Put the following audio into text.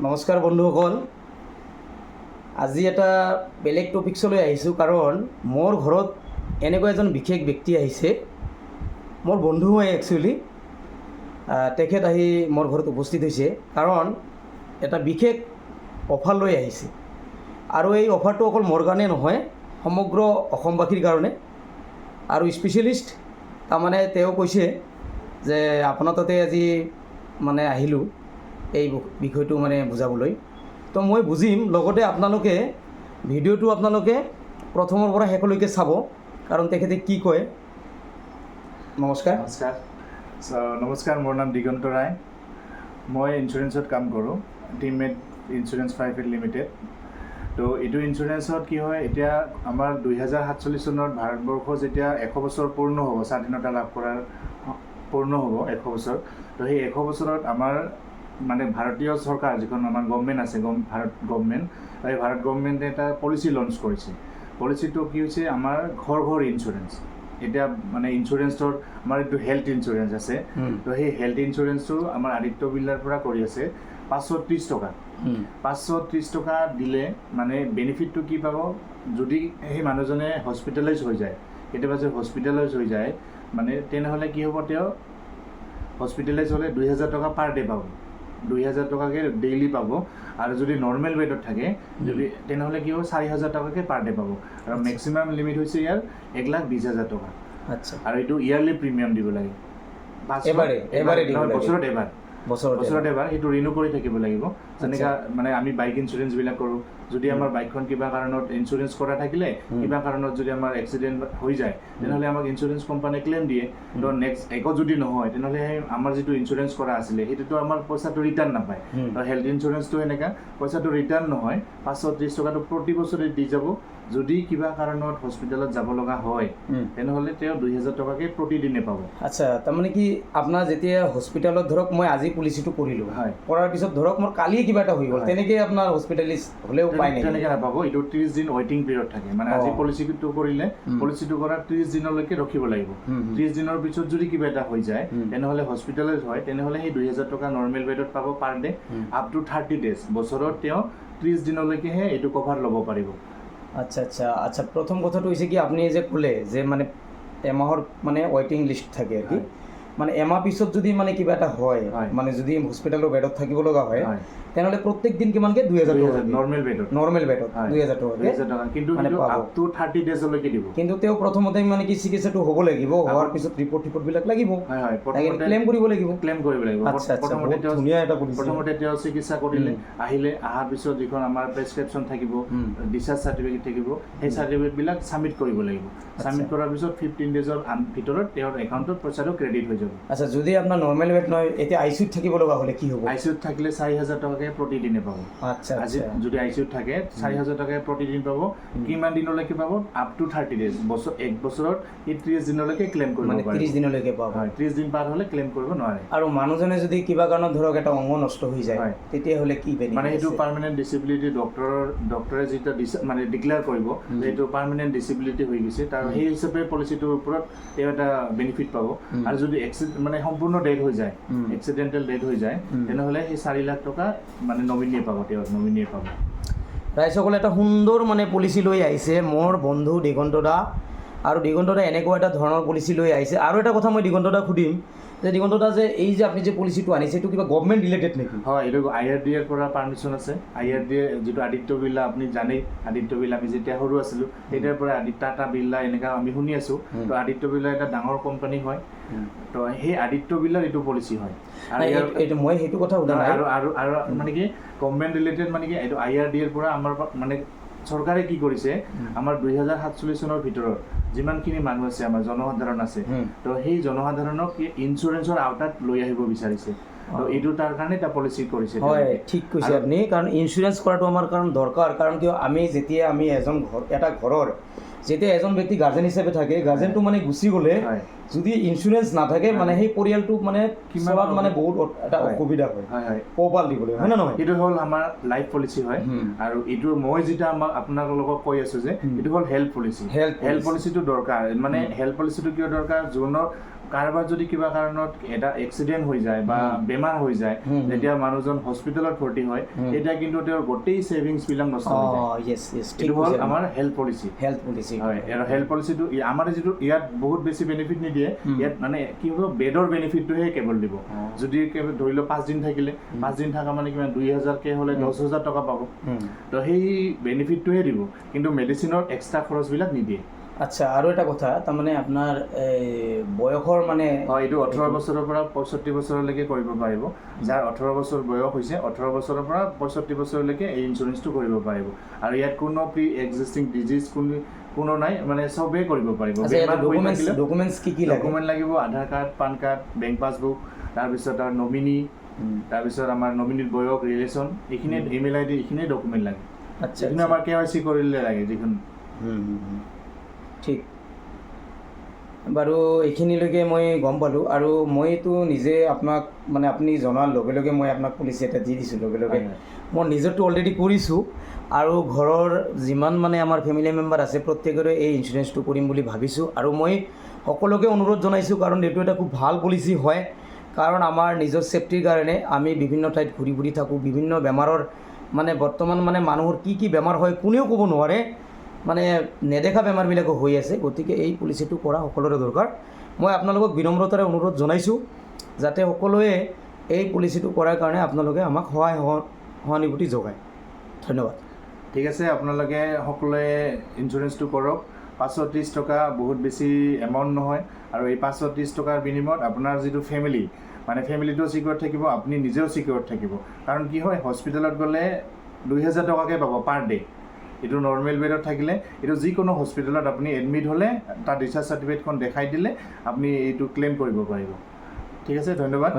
নমস্কাৰ বন্ধুসকল, আজি এটা বেলেগ টপিকছলৈ আহিছোঁ কাৰণ মোৰ ঘৰত এনেকুৱা এজন বিশেষ ব্যক্তি আহিছে। মোৰ বন্ধু হয় একচুৱেলি। তেখেত আহি মোৰ ঘৰত উপস্থিত হৈছে কাৰণ এটা বিশেষ অফাৰ লৈ আহিছে আৰু এই অফাৰটো অকল মোৰ কাৰণে নহয়, সমগ্ৰ অসমবাসীৰ কাৰণে। আৰু স্পেচিয়েলিষ্ট তাৰমানে তেওঁ কৈছে যে আপোনাৰ তাতে আজি মানে আহিলোঁ এই বিষয়টো মানে বুজাবলৈ। তো মই বুজিম, লগতে আপোনালোকে ভিডিঅ'টো আপোনালোকে প্ৰথমৰ পৰা শেষলৈকে চাব কাৰণ তেখেতে কি কয়। নমস্কাৰ। নমস্কাৰ, মোৰ নাম দিগন্ত ৰায়। মই ইঞ্চুৰেঞ্চত কাম কৰোঁ, টিমমেট ইঞ্চুৰেঞ্চ প্ৰাইভেট লিমিটেড। তো এইটো ইঞ্চুৰেঞ্চত কি হয়, এতিয়া আমাৰ 2047 চনত ভাৰতবৰ্ষ যেতিয়া 100 বছৰ পূৰ্ণ হ'ব, স্বাধীনতা লাভ কৰাৰ পূৰ্ণ হ'ব 100 বছৰ। তো সেই 100 বছৰত আমাৰ মানে ভাৰতীয় চৰকাৰ যিখন আমাৰ গভৰ্ণমেণ্ট আছে, ভাৰত গভৰ্ণমেণ্ট, এই ভাৰত গভৰ্ণমেণ্টে এটা পলিচি লঞ্চ কৰিছে। পলিচিটো কি হৈছে, আমাৰ ঘৰ ইঞ্চুৰেঞ্চ। এতিয়া মানে ইঞ্চুৰেঞ্চৰ আমাৰ এইটো হেল্থ ইঞ্চুৰেঞ্চ আছে। তো সেই হেল্থ ইঞ্চুৰেঞ্চটো আমাৰ আদিত্য বিৰলাৰ পৰা কৰি আছে 530 টকা। 530 টকা দিলে মানে বেনিফিটটো কি পাব, যদি সেই মানুহজনে হস্পিটেলাইজ হৈ যায়, কেতিয়াবা যদি হস্পিটেলাইজ হৈ যায় মানে তেনেহ'লে কি হ'ব, তেওঁ হস্পিটেলাইজ হ'লে 2000 টকা পাৰ ডে পাব, 2000 টকাকৈ ডেইলি পাব। আৰু যদি নৰ্মেল বেডত থাকে যদি তেনেহ'লে কি হ'ব, 4000 টকাকৈ পাৰ ডে পাব। আৰু মেক্সিমাম লিমিট হৈছে ইয়াৰ 1,20,000 টকা। আচ্ছা। আৰু এইটো ইয়াৰলি প্ৰিমিয়াম দিব লাগে, বছৰত এবাৰ সেইটো ৰিনিউ কৰি থাকিব লাগিব। যেনেকৈ মানে আমি বাইক ইঞ্চুৰেঞ্চবিলাক কৰোঁ, যদি আমাৰ বাইকখন কিবা কাৰণত ইঞ্চুৰেঞ্চ কৰা থাকিলে, কিবা কাৰণত যদি আমাৰ এক্সিডেণ্ট হৈ যায় তেনেহ'লে আমাক ইঞ্চুৰেঞ্চ কোম্পানীয়ে ক্লেইম দিয়ে। তো নেক্সট একো যদি নহয় তেনেহ'লে সেই আমাৰ যিটো ইঞ্চুৰেঞ্চ কৰা আছিলে সেইটোতো আমাৰ পইচাটো ৰিটাৰ্ণ নাপায়। তো হেল্থ ইঞ্চুৰেঞ্চটো এনেকুৱা পইচাটো ৰিটাৰ্ণ নহয়, 530 টকাটো প্ৰতি বছৰে দি যাব। যদি কিবা কাৰণত হস্পিটেলত যাব লগা হয় তেনেহ'লে তেওঁ 2000 টকাকৈ প্ৰতিদিনে পাব। আচ্ছা, তাৰমানে কি আপোনাৰ যেতিয়া হস্পিটেলত ধৰক মই আজি পলিচিটো কৰিলোঁ, কৰাৰ পিছত ধৰক মোৰ কালিয়ে কিবা এটা হৈ গ'ল, তেনেকৈ আপোনাৰ হস্পিটেলাইজ হ'লেও পায় নেকি? তেনেকৈ নাপাব, এইটো 30 দিন ৱেইটিং পিৰিয়ড থাকে। মানে আজি পলিচিটো কৰিলে পলিচিটো কৰাৰ 30 দিনলৈকে ৰখিব লাগিব। 30 দিনৰ পিছত যদি কিবা এটা হৈ যায় তেনেহ'লে হস্পিটেলাইজ হয়, তেনেহ'লে সেই 2000 টকা নৰ্মেল বেডত পাব per day, up to 30 days. বছৰত তেওঁ 30 দিনলৈকেহে এইটো কভাৰ ল'ব পাৰিব। আচ্ছা আচ্ছা আচ্ছা। প্ৰথম কথাটো হৈছে কি, আপুনি যে ক'লে যে মানে এমাহৰ মানে ৱেইটিং লিষ্ট থাকে আৰু কি, মানে এমাহ পিছত যদি মানে কিবা এটা হয়, মানে যদি হস্পিটেলৰ বেডত থাকিব লগা হয় তেনেহ'লে প্ৰত্যেক দিন কিমানকৈ? 2000 টকা নৰ্মেল বেডত 2000 টকা, কিন্তু আপ টু 30 ডেজলৈকে দিব। কিন্তু তেওঁ প্ৰথমতে মানে কি চিকিৎসাটো হ'ব লাগিব, হোৱাৰ পিছত ৰিপৰ্টবিলাক লাগিব, ক্লেইম কৰিব লাগিব। ধুনীয়া এটা প্ৰথমতে তেওঁ চিকিৎসা কৰিলে, অহাৰ পিছত যিখন আমাৰ প্ৰেছক্ৰিপশ্যন থাকিব, ডিচাৰ্জ চাৰ্টিফিকেট থাকিব, সেই চাৰ্টিফিকেটবিলাক ছাবমিট কৰিব লাগিব। ছাবমিট কৰাৰ পিছত 15 ডেজৰ ভিতৰত তেওঁৰ একাউণ্টত পইচাটো ক্ৰেডিট হৈ যাব। আচ্ছা, যদি আপোনাৰ নৰ্মেল বেড নহয়, এতিয়া আইচিউত থাকিব লগা হ'লে কি হ'ব? আইচিউত থাকিলে 4000 টকাকৈ প্ৰতিদিনে পাব। আচ্ছা, আজি যদি আইচিউত থাকে 4000 টকাকৈ প্ৰতিদিন পাব। কিমান দিনলৈকে পাব? Up to 30 days. এক বছৰত 30 দিনলৈকে ক্লেইম কৰিব পাৰে। 30 দিনলৈকে পাব। 30 দিন পাৰ হ'লে ক্লেইম কৰিব নোৱাৰে। আৰু মানুহজনে যদি কিবা কাৰণত ধৰক এটা অংগ নষ্ট হৈ যায় তেতিয়াহ'লে কি বেনিফিট? মানে সেইটো পাৰ্মানেণ্ট ডিচেবিলিটি ডক্টৰে যেতিয়া মানে ডিক্লেয়াৰ কৰিব যে এইটো পাৰ্মানেণ্ট ডিচেবিলিটি হৈ গৈছে, তাৰ সেই হিচাপে পলিচিটোৰ ওপৰত তেওঁ এটা বেনিফিট পাব। আৰু যদি মানে সম্পূৰ্ণ ডেথ হৈ যায়, এক্সিডেণ্টেল ডেথ হৈ যায়, তেনেহ'লে সেই 4 লাখ টকা মানে নমিনীয়ে পাব, তেওঁ নমিনীয়ে পাব। ৰাইজসকলে এটা সুন্দৰ মানে পলিচি লৈ আহিছে মোৰ বন্ধু দিগন্ত দা। আৰু দিগন্ত দা এনেকুৱা এটা ধৰণৰ পলিচি লৈ আহিছে। আৰু এটা কথা মই দিগন্ত দাক সুধিম যে দিগন্ত দা, যে এই যে আপুনি যে পলিচিটো আনিছে এইটো কিবা গভৰ্ণমেণ্ট ৰিলেটেড নেকি? হয়, এইটো IRDAৰ পৰা পাৰ্মিশ্যন আছে। IRDA যিটো আদিত্য বিৰলা, আপুনি জানেই আদিত্য বিৰলা, আমি যেতিয়া সৰু আছিলোঁ তেতিয়াৰ পৰা টাটা বিৰলা এনেকুৱা আমি শুনি আছোঁ। তো আদিত্য বিৰলা এটা ডাঙৰ কোম্পানী হয়। তো সেই আদিত্য বিৰলাৰ এইটো পলিচি হয়। আৰু মই সেইটো কথা সোধা নাই। আৰু মানে কি গভৰ্ণমেণ্ট ৰিলেটেড মানে কি, এইটো IRDAৰ পৰা আমাৰ মানে চৰকাৰে কি কৰিছে, আমাৰ 2047 চনৰ ভিতৰত যিমানখিনি মানুহ আছে, আমাৰ জনসাধাৰণ আছে, তো সেই জনসাধাৰণক ইঞ্চুৰেঞ্চৰ আওতাত লৈ আহিব বিচাৰিছে। তো এইটো তাৰ কাৰণে এটা পলিচি কৰিছে। হয়, ঠিক কৈছে আপুনি। কাৰণ ইঞ্চুৰেঞ্চ কৰাটো আমাৰ কাৰণ দৰকাৰ। কাৰণ কিয়, যেতিয়া আমি এটা ঘৰৰ যেতিয়া এজন ব্যক্তি গাৰ্জেন হিচাপে থাকে, গাৰ্জেনটো মানে গুচি গ'লে যদি ইঞ্চুৰেঞ্চ নাথাকে মানে সেই পৰিয়ালটো মানে কিমান চলাত মানে বহুত এটা হয়। অসুবিধা হয় হয় হয় পোহপাল দিবলৈ হয় নে নহয় এইটো হ'ল আমাৰ লাইফ পলিচি হয় আৰু এইটো মই যেতিয়া আপোনালোকক কৈ আছোঁ যে এইটো হ'ল health policy Health health policy। পলিচিটো দৰকাৰ মানে হেল্থ পলিচিটো কিয় দৰকাৰ যোনৰ কাৰোবাৰ যদি কিবা কাৰণত এটা এক্সিডেণ্ট হৈ যায় বা বেমাৰ হৈ যায় যেতিয়া মানুহজন হস্পিটেলত ভৰ্তি হয় তেতিয়া কিন্তু তেওঁৰ গোটেই ছেভিংছবিলাক নষ্ট হৈ যায় য়েছ য়েছ ঠিক এইটো হ'ল কৈছে আমাৰ হেল্থ পলিচি হেল্থ পলিচি হয় আৰু হেল্থ পলিচিটো আমাৰ যিটো ইয়াত বহুত বেছি বেনিফিট নিদিয়ে ইয়াত মানে কি হ'ব বেডৰ বেনিফিটটোহে কেৱল দিব যদি কেৱল ধৰি লওক 5 দিন থাকিলে 5 দিন থকা মানে কিমান 2000কে হ'লে 10,000 টকা পাব তো সেই বেনিফিটটোহে দিব কিন্তু মেডিচিনৰ এক্সট্ৰা খৰচবিলাক নিদিয়ে আচ্ছা আৰু এটা কথা তাৰমানে আপোনাৰ বয়সৰ মানে হয় এইটো 18 বছৰৰ পৰা 65 বছৰলৈকে কৰিব পাৰিব যাৰ 18 বছৰ বয়স হৈছে 18 বছৰৰ পৰা 65 বছৰলৈকে এই ইঞ্চুৰেঞ্চটো কৰিব পাৰিব আৰু ইয়াত কোনো প্ৰি এক্সিষ্টিং ডিজিজ কোনো নাই মানে চবেই কৰিব পাৰিব ডকুমেণ্টছ কি কি লাগে ডকুমেণ্ট লাগিব Aadhaar card pan card bank passbook তাৰপিছত আৰু নমিনী তাৰপিছত আমাৰ নমিনীৰ বয়স ৰিলেশ্যন এইখিনি ইমেইল আই ডি এইখিনিয়ে ডকুমেণ্ট লাগে আচ্ছা যিখিনি আমাৰ KYC কৰিলে লাগে যিখন ঠিক বাৰু এইখিনিলৈকে মই গম পালোঁ আৰু মইতো নিজে আপোনাক মানে আপুনি জনাৰ লগে লগে মই আপোনাক পলিচি এটা দি দিছোঁ লগে লগে মই নিজৰটো অলৰেডি কৰিছোঁ আৰু ঘৰৰ যিমান মানে আমাৰ ফেমিলি মেম্বাৰ আছে প্ৰত্যেকৰে এই ইঞ্চুৰেঞ্চটো কৰিম বুলি ভাবিছোঁ আৰু মই সকলোকে অনুৰোধ জনাইছোঁ কাৰণ এইটো এটা খুব ভাল পলিচি হয় কাৰণ আমাৰ নিজৰ ছেফটিৰ কাৰণে আমি বিভিন্ন ঠাইত ঘূৰি ফুৰি থাকোঁ বিভিন্ন বেমাৰৰ মানে বৰ্তমান মানে মানুহৰ কি কি বেমাৰ হয় কোনেও ক'ব নোৱাৰে মানে নেদেখা বেমাৰবিলাকো হৈ আছে গতিকে এই পলিচিটো কৰা সকলোৰে দৰকাৰ মই আপোনালোকক বিনম্ৰতাৰে অনুৰোধ জনাইছোঁ যাতে সকলোৱে এই পলিচিটো কৰাৰ কাৰণে আপোনালোকে আমাক সহানুভূতি যোগায় ধন্যবাদ ঠিক আছে আপোনালোকে সকলোৱে ইঞ্চুৰেঞ্চটো কৰক 530 টকা বহুত বেছি এমাউণ্ট নহয় আৰু এই 530 টকাৰ বিনিময়ত আপোনাৰ যিটো ফেমিলি মানে ফেমিলিটো চিকিউৰ থাকিব আপুনি নিজেও চিকিউৰ থাকিব কাৰণ কি হয় হস্পিটেলত গ'লে 2000 টকাকৈ পাব পাৰ ডে এইটো নৰ্মেল বেডত থাকিলে এইটো যিকোনো হস্পিটেলত আপুনি এডমিট হ'লে তাৰ ডিচাৰ্জ চাৰ্টিফিকেটখন দেখাই দিলে আপুনি এইটো ক্লেইম কৰিব পাৰিব ঠিক আছে ধন্যবাদ